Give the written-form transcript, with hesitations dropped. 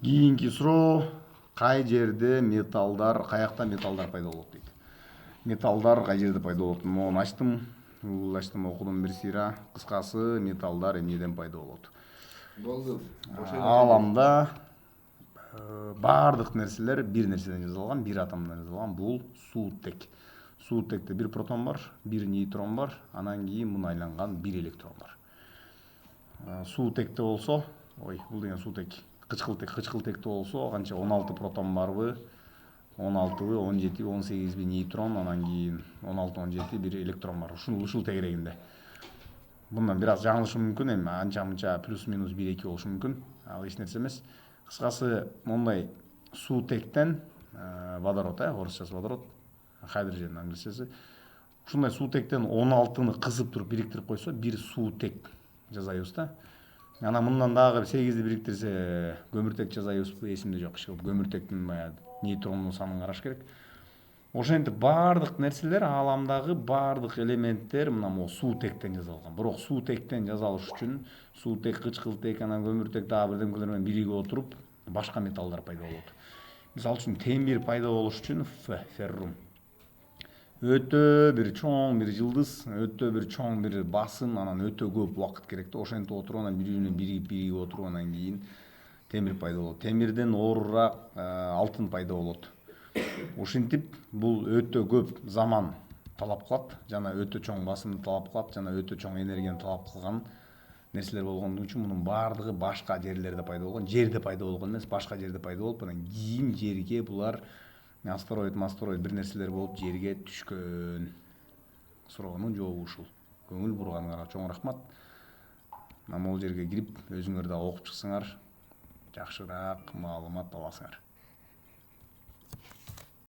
Кийинки суроо, кай жерде металлдар, каякта металлдар пайда болот дейт. Металлдар кай жерде пайда болот? Мону ачтым, гуглдаштым, окудум бир сыйра. Кыскасы, металлдар эмнеден пайда болот? Болду. Ааламда баардык нерселер бир нерседен жасалган, бир атомдон жасалган. Бул суутек. Суутекте бир протон бар, бир нейтрон бар, анан кийин муну айланган бир электрон бар. Суутекте болсо, бул деген суутек, кычкылтекте болсо канча 16 протон барбы, 16бы, 17би, 18би нейтрон, анан кийин 16-17 бир электрон бар. Ушул тегерегинде. Bundan biraz жаңылышым мүмкүн, эми анча-мынча плюс-минус 1-2 болушу мүмкүн. Ал эч нерсе эмес. Кыскасы, мондай суутектен водород, орусчасы водород, хайдрожен англисчасы. Ушундай суутектен 16-ны кысып туруп бириктирип койсо, бир суутек жасайбыз да. Анан мындан дагы 8-ди бириктирсе, көмүртек жасайбызбы, эсимде жок. Көмүртектин баягы нейтронун санын караш керек. Ошентип баардык нерселер, ааламдагы баардык элементтер мына могу суутектен жасалган. Бирок суутектен жасалыш үчүн суутек, кычкылтек, анан көмүртек дагы бирдемкелер менен биригип отуруп башка металлдар пайда болот. Мисалы үчүн темир пайда болуш үчүн феррум өтө бир чоң бир жылдыз, өтө бир чоң бир басым, анан өтө көп убакыт керек да. Ошентип отуруп анан бири-бирине биригип отуруп анан кийин темир пайда болот. Темирден оорураак алтын пайда болот. Ушинтип бул өтө көп заман талап кылат, жана өтө чоң басымды талап кылат, жана өтө чоң энергияны талап кылган нерселер болгондугу үчүн мунун баардыгы башка жерлерде пайда болгон. Жерде пайда болгон эмес, башка жерде пайда болуп, анан кийин жерге булар астероид бир нерселер болуп жерге түшкөн. Суроонун жообу ушул. Көңүл бурганыңарга чоң рахмат. Могул жерге кирип өзүңөр да окуп чыксаңар, жакшыраак маалымат аласыңар.